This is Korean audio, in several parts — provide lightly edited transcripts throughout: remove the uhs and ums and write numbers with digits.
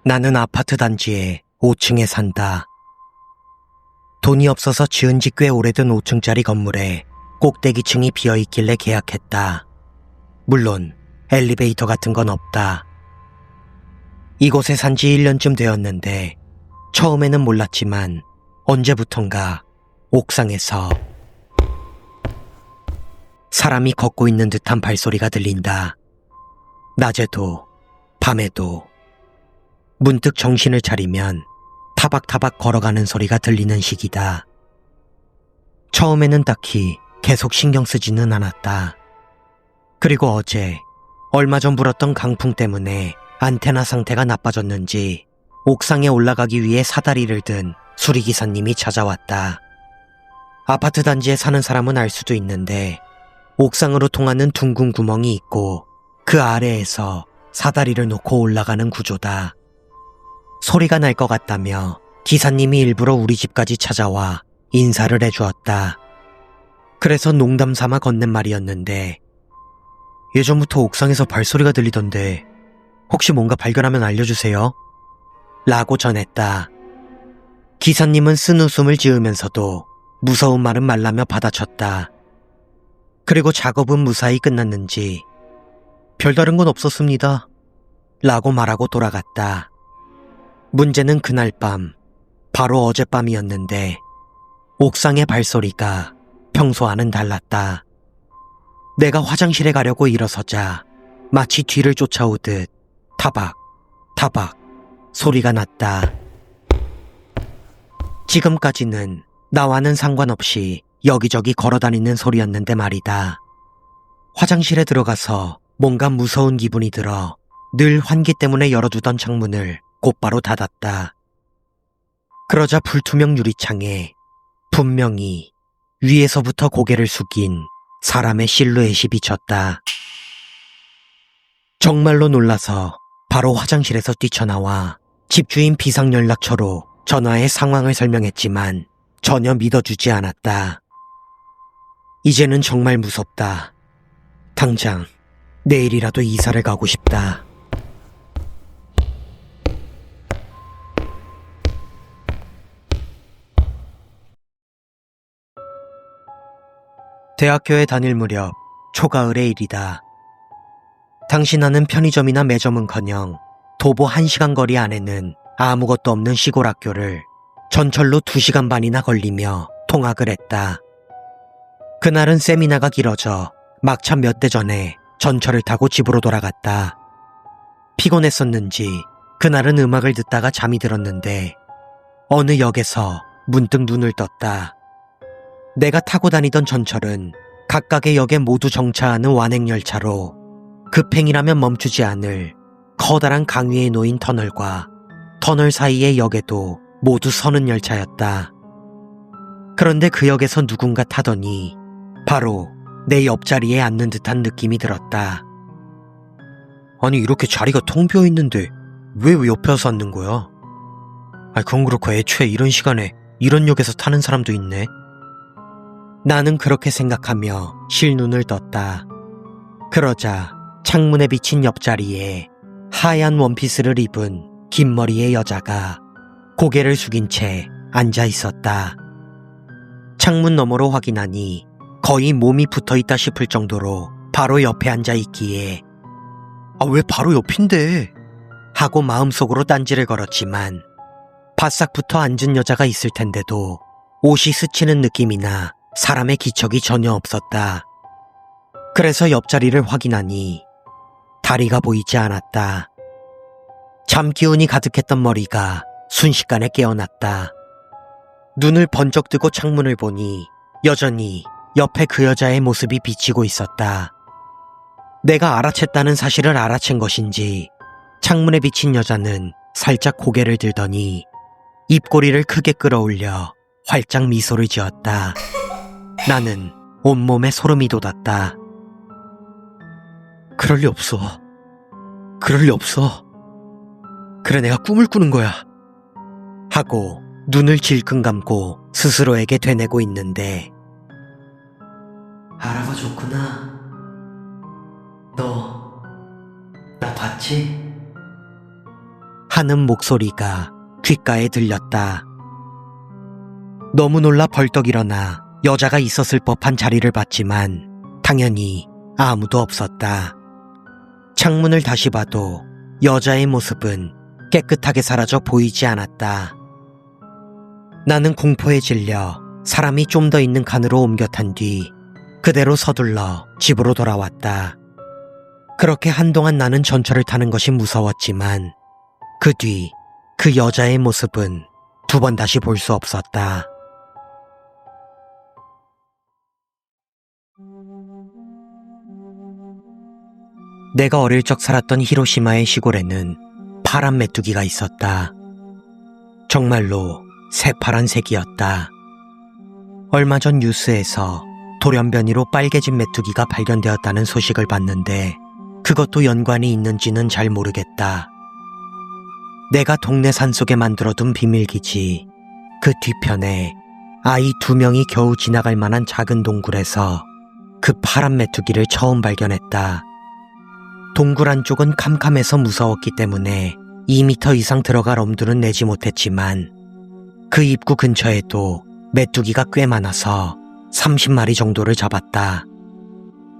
나는 아파트 단지의 5층에 산다. 돈이 없어서 지은 지 꽤 오래된 5층짜리 건물에 꼭대기층이 비어있길래 계약했다. 물론 엘리베이터 같은 건 없다. 이곳에 산 지 1년쯤 되었는데 처음에는 몰랐지만 언제부턴가 옥상에서 사람이 걷고 있는 듯한 발소리가 들린다. 낮에도 밤에도. 문득 정신을 차리면 타박타박 걸어가는 소리가 들리는 시기다. 처음에는 딱히 계속 신경 쓰지는 않았다. 그리고 어제 얼마 전 불었던 강풍 때문에 안테나 상태가 나빠졌는지 옥상에 올라가기 위해 사다리를 든 수리기사님이 찾아왔다. 아파트 단지에 사는 사람은 알 수도 있는데 옥상으로 통하는 둥근 구멍이 있고 그 아래에서 사다리를 놓고 올라가는 구조다. 소리가 날 것 같다며 기사님이 일부러 우리 집까지 찾아와 인사를 해주었다. 그래서 농담 삼아 건넨 말이었는데 예전부터 옥상에서 발소리가 들리던데 혹시 뭔가 발견하면 알려주세요. 라고 전했다. 기사님은 쓴 웃음을 지으면서도 무서운 말은 말라며 받아쳤다. 그리고 작업은 무사히 끝났는지 별다른 건 없었습니다. 라고 말하고 돌아갔다. 문제는 그날 밤, 바로 어젯밤이었는데 옥상의 발소리가 평소와는 달랐다. 내가 화장실에 가려고 일어서자 마치 뒤를 쫓아오듯 타박, 타박 소리가 났다. 지금까지는 나와는 상관없이 여기저기 걸어다니는 소리였는데 말이다. 화장실에 들어가서 뭔가 무서운 기분이 들어 늘 환기 때문에 열어두던 창문을 곧바로 닫았다. 그러자 불투명 유리창에 분명히 위에서부터 고개를 숙인 사람의 실루엣이 비쳤다. 정말로 놀라서 바로 화장실에서 뛰쳐나와 집주인 비상연락처로 전화해 상황을 설명했지만 전혀 믿어주지 않았다. 이제는 정말 무섭다. 당장 내일이라도 이사를 가고 싶다. 대학교에 다닐 무렵 초가을의 일이다. 당시 나는 편의점이나 매점은커녕 도보 1시간 거리 안에는 아무것도 없는 시골 학교를 전철로 2시간 반이나 걸리며 통학을 했다. 그날은 세미나가 길어져 막차 몇 대 전에 전철을 타고 집으로 돌아갔다. 피곤했었는지 그날은 음악을 듣다가 잠이 들었는데 어느 역에서 문득 눈을 떴다. 내가 타고 다니던 전철은 각각의 역에 모두 정차하는 완행열차로 급행이라면 멈추지 않을 커다란 강 위에 놓인 터널과 터널 사이의 역에도 모두 서는 열차였다. 그런데 그 역에서 누군가 타더니 바로 내 옆자리에 앉는 듯한 느낌이 들었다. 아니 이렇게 자리가 텅 비어있는데 왜 옆에 와서 앉는 거야? 그건 그렇고 애초에 이런 시간에 이런 역에서 타는 사람도 있네. 나는 그렇게 생각하며 실눈을 떴다. 그러자 창문에 비친 옆자리에 하얀 원피스를 입은 긴 머리의 여자가 고개를 숙인 채 앉아 있었다. 창문 너머로 확인하니 거의 몸이 붙어있다 싶을 정도로 바로 옆에 앉아 있기에 왜 바로 옆인데? 하고 마음속으로 딴지를 걸었지만 바싹 붙어 앉은 여자가 있을 텐데도 옷이 스치는 느낌이나 사람의 기척이 전혀 없었다. 그래서 옆자리를 확인하니 다리가 보이지 않았다. 잠 기운이 가득했던 머리가 순식간에 깨어났다. 눈을 번쩍 뜨고 창문을 보니 여전히 옆에 그 여자의 모습이 비치고 있었다. 내가 알아챘다는 사실을 알아챈 것인지 창문에 비친 여자는 살짝 고개를 들더니 입꼬리를 크게 끌어올려 활짝 미소를 지었다. 나는 온몸에 소름이 돋았다. 그럴 리 없어. 그럴 리 없어. 그래 내가 꿈을 꾸는 거야. 하고 눈을 질끈 감고 스스로에게 되뇌고 있는데 알아봐 줬구나. 너 나 봤지? 하는 목소리가 귓가에 들렸다. 너무 놀라 벌떡 일어나 여자가 있었을 법한 자리를 봤지만 당연히 아무도 없었다. 창문을 다시 봐도 여자의 모습은 깨끗하게 사라져 보이지 않았다. 나는 공포에 질려 사람이 좀 더 있는 칸으로 옮겨 탄 뒤 그대로 서둘러 집으로 돌아왔다. 그렇게 한동안 나는 전철을 타는 것이 무서웠지만 그 뒤 그 여자의 모습은 두 번 다시 볼 수 없었다. 내가 어릴 적 살았던 히로시마의 시골에는 파란 메뚜기가 있었다. 정말로 새파란색이었다. 얼마 전 뉴스에서 돌연변이로 빨개진 메뚜기가 발견되었다는 소식을 봤는데 그것도 연관이 있는지는 잘 모르겠다. 내가 동네 산속에 만들어둔 비밀기지 그 뒤편에 아이 2명이 겨우 지나갈 만한 작은 동굴에서 그 파란 메뚜기를 처음 발견했다. 동굴 안쪽은 캄캄해서 무서웠기 때문에 2m 이상 들어갈 엄두는 내지 못했지만 그 입구 근처에도 메뚜기가 꽤 많아서 30마리 정도를 잡았다.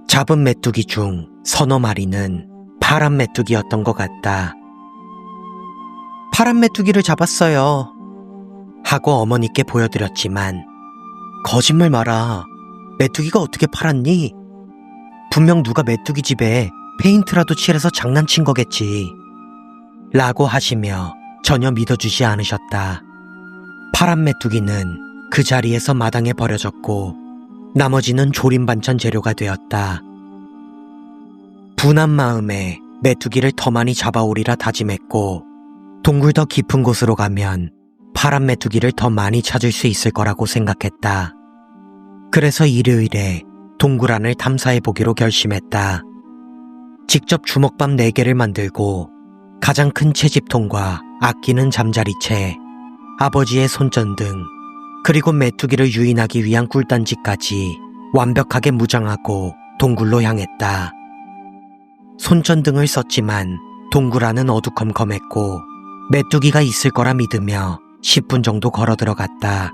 잡은 메뚜기 중 서너 마리는 파란 메뚜기였던 것 같다. 파란 메뚜기를 잡았어요. 하고 어머니께 보여드렸지만 거짓말 마라. 메뚜기가 어떻게 팔았니? 분명 누가 메뚜기 집에 페인트라도 칠해서 장난친 거겠지. 라고 하시며 전혀 믿어주지 않으셨다. 파란 메뚜기는 그 자리에서 마당에 버려졌고 나머지는 조림 반찬 재료가 되었다. 분한 마음에 메뚜기를 더 많이 잡아오리라 다짐했고 동굴 더 깊은 곳으로 가면 파란 메뚜기를 더 많이 찾을 수 있을 거라고 생각했다. 그래서 일요일에 동굴 안을 탐사해보기로 결심했다. 직접 주먹밥 4개를 만들고 가장 큰 채집통과 아끼는 잠자리채, 아버지의 손전등, 그리고 메뚜기를 유인하기 위한 꿀단지까지 완벽하게 무장하고 동굴로 향했다. 손전등을 썼지만 동굴 안은 어두컴컴했고 메뚜기가 있을 거라 믿으며 10분 정도 걸어 들어갔다.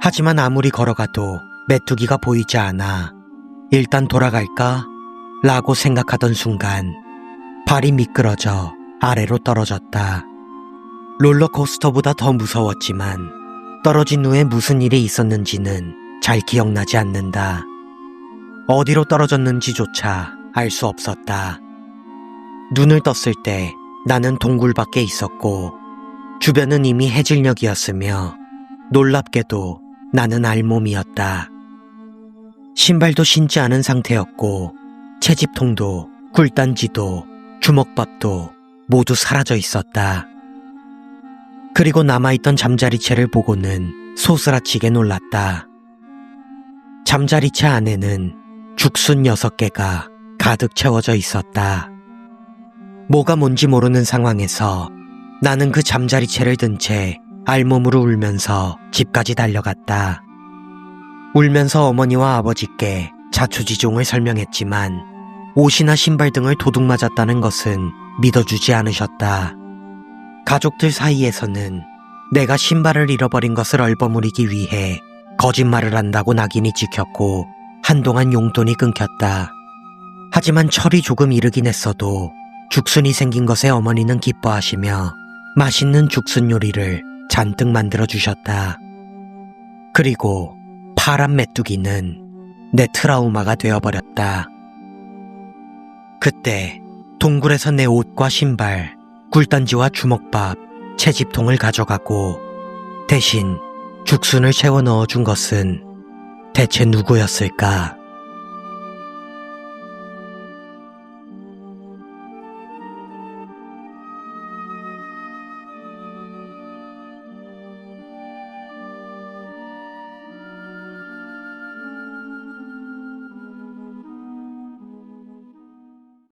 하지만 아무리 걸어가도 메뚜기가 보이지 않아 일단 돌아갈까? 라고 생각하던 순간 발이 미끄러져 아래로 떨어졌다. 롤러코스터보다 더 무서웠지만 떨어진 후에 무슨 일이 있었는지는 잘 기억나지 않는다. 어디로 떨어졌는지조차 알 수 없었다. 눈을 떴을 때 나는 동굴 밖에 있었고 주변은 이미 해질녘이었으며 놀랍게도 나는 알몸이었다. 신발도 신지 않은 상태였고 채집통도 꿀단지도 주먹밥도 모두 사라져 있었다. 그리고 남아있던 잠자리채를 보고는 소스라치게 놀랐다. 잠자리채 안에는 죽순 6개가 가득 채워져 있었다. 뭐가 뭔지 모르는 상황에서 나는 그 잠자리채를 든 채 알몸으로 울면서 집까지 달려갔다. 울면서 어머니와 아버지께 자초지종을 설명했지만 옷이나 신발 등을 도둑 맞았다는 것은 믿어주지 않으셨다. 가족들 사이에서는 내가 신발을 잃어버린 것을 얼버무리기 위해 거짓말을 한다고 낙인이 찍혔고 한동안 용돈이 끊겼다. 하지만 철이 조금 이르긴 했어도 죽순이 생긴 것에 어머니는 기뻐하시며 맛있는 죽순 요리를 잔뜩 만들어주셨다. 그리고 파란 메뚜기는 내 트라우마가 되어버렸다. 그때 동굴에서 내 옷과 신발, 꿀단지와 주먹밥, 채집통을 가져가고 대신 죽순을 채워 넣어준 것은 대체 누구였을까?